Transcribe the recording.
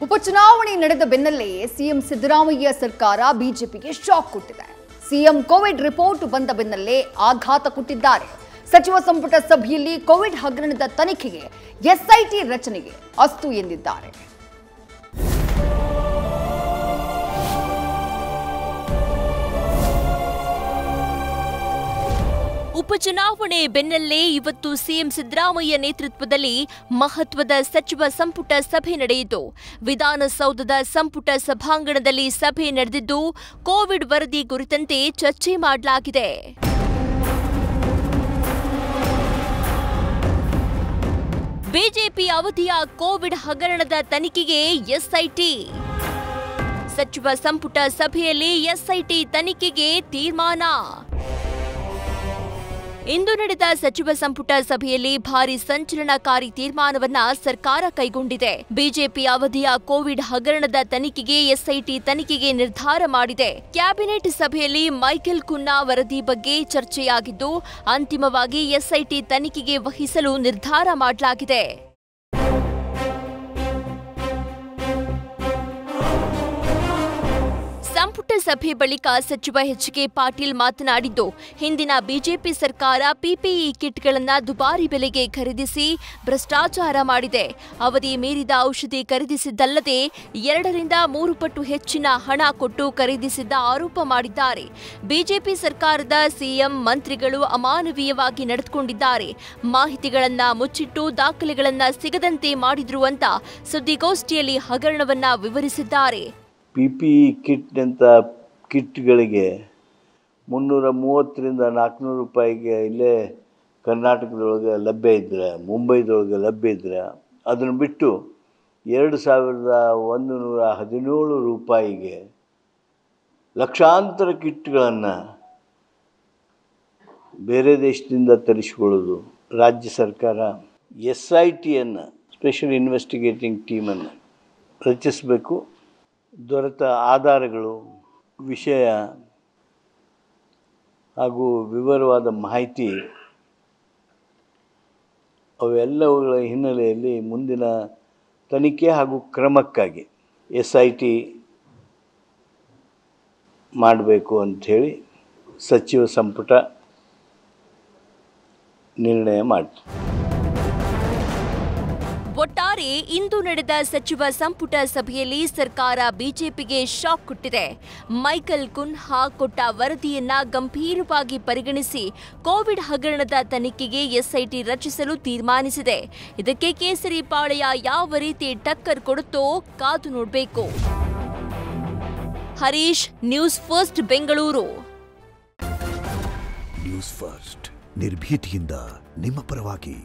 ಉಪಚುನಾವಣೆ ನಡೆದ ಬೆನ್ನಲ್ಲೇ ಸಿಎಂ ಸಿದ್ದರಾಮಯ್ಯ ಸರ್ಕಾರ ಬಿಜೆಪಿಗೆ ಶಾಕ್ ಕೊಟ್ಟಿದೆ. ಸಿಎಂ ಕೋವಿಡ್ ರಿಪೋರ್ಟ್ ಬಂದ ಬೆನ್ನಲ್ಲೇ ಆಘಾತ ಕೊಟ್ಟಿದ್ದಾರೆ. ಸಚಿವ ಸಂಪುಟ ಸಭೆಯಲ್ಲಿ ಕೋವಿಡ್ ಹಗರಣದ ತನಿಖೆಗೆ ಎಸ್ಐಟಿ ರಚನೆಗೆ ಅಸ್ತು ಎಂದಿದ್ದಾರೆ. ಉಪಚುನಾವಣೆ ಬೆನ್ನಲ್ಲೇ ಇವತ್ತು ಸಿಎಂ ಸಿದ್ದರಾಮಯ್ಯ ನೇತೃತ್ವದಲ್ಲಿ ಮಹತ್ವದ ಸಚಿವ ಸಂಪುಟ ಸಭೆ ನಡೆಯಿತು. ವಿಧಾನಸೌಧದ ಸಂಪುಟ ಸಭಾಂಗಣದಲ್ಲಿ ಸಭೆ ನಡೆದಿದ್ದು ಕೋವಿಡ್ ವರದಿ ಕುರಿತಂತೆ ಚರ್ಚೆ ಮಾಡಲಾಗಿದೆ. ಬಿಜೆಪಿ ಅವಧಿಯ ಕೋವಿಡ್ ಹಗರಣದ ತನಿಖೆಗೆ ಎಸ್ಐಟಿ. ಸಚಿವ ಸಂಪುಟ ಸಭೆಯಲ್ಲಿ ಎಸ್ಐಟಿ ತನಿಖೆಗೆ ತೀರ್ಮಾನ. ಇಂದು ನಡೆದ ಸಚಿವ ಸಂಪುಟ ಸಭೆಯಲ್ಲಿ ಭಾರಿ ಸಂಚಲನಕಾರಿ ತೀರ್ಮಾನವನ್ನ ಸರ್ಕಾರ ಕೈಗೊಂಡಿದೆ. ಬಿಜೆಪಿ ಅವಧಿಯ ಕೋವಿಡ್ ಹಗರಣದ ತನಿಖೆಗೆ ಎಸ್ಐಟಿ ತನಿಖೆಗೆ ನಿರ್ಧಾರ ಮಾಡಿದೆ. ಕ್ಯಾಬಿನೆಟ್ ಸಭೆಯಲ್ಲಿ ಮೈಕೆಲ್ ಕುನ್ನಾ ವರದಿ ಬಗ್ಗೆ ಚರ್ಚೆಯಾಗಿದ್ದು ಅಂತಿಮವಾಗಿ ಎಸ್ಐಟಿ ತನಿಖೆಗೆ ವಹಿಸಲು ನಿರ್ಧಾರ ಮಾಡಲಾಗಿದೆ. ಸಂಪುಟ ಸಭೆ ಬಳಿಕ ಸಚಿವ ಎಚ್.ಕೆ. ಪಾಟೀಲ್ ಮಾತನಾಡಿದ್ದು, ಹಿಂದಿನ ಬಿಜೆಪಿ ಸರ್ಕಾರ ಪಿಪಿಇ ಕಿಟ್ಗಳನ್ನು ದುಬಾರಿ ಬೆಲೆಗೆ ಖರೀದಿಸಿ ಭ್ರಷ್ಟಾಚಾರ ಮಾಡಿದೆ. ಅವಧಿ ಮೀರಿದ ಔಷಧಿ ಖರೀದಿಸಿದ್ದಲ್ಲದೆ 2 ರಿಂದ 3 ಪಟ್ಟು ಹೆಚ್ಚಿನ ಹಣ ಕೊಟ್ಟು ಖರೀದಿಸಿದ್ದ ಆರೋಪ ಮಾಡಿದ್ದಾರೆ. ಬಿಜೆಪಿ ಸರ್ಕಾರದ ಸಿಎಂ ಮಂತ್ರಿಗಳು ಅಮಾನವೀಯವಾಗಿ ನಡೆದುಕೊಂಡಿದ್ದಾರೆ. ಮಾಹಿತಿಗಳನ್ನ ಮುಚ್ಚಿಟ್ಟು ದಾಖಲೆಗಳನ್ನ ಸಿಗದಂತೆ ಮಾಡಿದ್ರು ಅಂತ ಸುದ್ದಿಗೋಷ್ಠಿಯಲ್ಲಿ ಹಗರಣವನ್ನ ವಿವರಿಸಿದ್ದಾರೆ. ಪಿಪಿಇ ಕಿಟ್ನಂಥ ಕಿಟ್ಗಳಿಗೆ 330 ರಿಂದ 400 ರೂಪಾಯಿಗೆ ಇಲ್ಲೇ ಕರ್ನಾಟಕದೊಳಗೆ ಲಭ್ಯ ಇದ್ರೆ, ಮುಂಬೈದೊಳಗೆ ಲಭ್ಯ ಇದ್ರೆ, ಅದನ್ನು ಬಿಟ್ಟು 2117 ರೂಪಾಯಿಗೆ ಲಕ್ಷಾಂತರ ಕಿಟ್ಗಳನ್ನು ಬೇರೆ ದೇಶದಿಂದ ತರಿಸಿಕೊಳ್ಳೋದು. ರಾಜ್ಯ ಸರ್ಕಾರ SITಯನ್ನು, ಸ್ಪೆಷಲ್ ಇನ್ವೆಸ್ಟಿಗೇಟಿಂಗ್ ಟೀಮನ್ನು ರಚಿಸಬೇಕು. ದೊರೆತ ಆಧಾರಗಳು, ವಿಷಯ ಹಾಗೂ ವಿವರವಾದ ಮಾಹಿತಿ ಅವೆಲ್ಲವುಗಳ ಹಿನ್ನೆಲೆಯಲ್ಲಿ ಮುಂದಿನ ತನಿಖೆ ಹಾಗೂ ಕ್ರಮಕ್ಕಾಗಿ SIT ಮಾಡಬೇಕು ಅಂಥೇಳಿ ಸಚಿವ ಸಂಪುಟ ನಿರ್ಣಯ ಮಾಡಿತು. ಒಟ್ಟಾರೆ ಇಂದು ನಡೆದ ಸಚಿವ ಸಂಪುಟ ಸಭೆಯಲ್ಲಿ ಸರ್ಕಾರ ಬಿಜೆಪಿಗೆ ಶಾಕ್ ಕೊಟ್ಟಿದೆ. ಮೈಕೆಲ್ ಕುನ್ಹಾ ಕೊಟ್ಟ ವರದಿಯನ್ನ ಗಂಭೀರವಾಗಿ ಪರಿಗಣಿಸಿ ಕೋವಿಡ್ ಹಗರಣದ ತನಿಖೆಗೆ ಎಸ್ಐಟಿ ರಚಿಸಲು ತೀರ್ಮಾನಿಸಿದೆ. ಇದಕ್ಕೆ ಕೇಸರಿ ಪಾಳೆಯ ಯಾವ ರೀತಿ ಟಕ್ಕರ್ ಕೊಡುತ್ತೋ ಕಾದು ನೋಡಬೇಕು. Harish, news first, Bengaluru. News first ನಿರ್ಭೀತಿಯಿಂದ ನಿಮ್ಮ ಪರವಾಗಿ.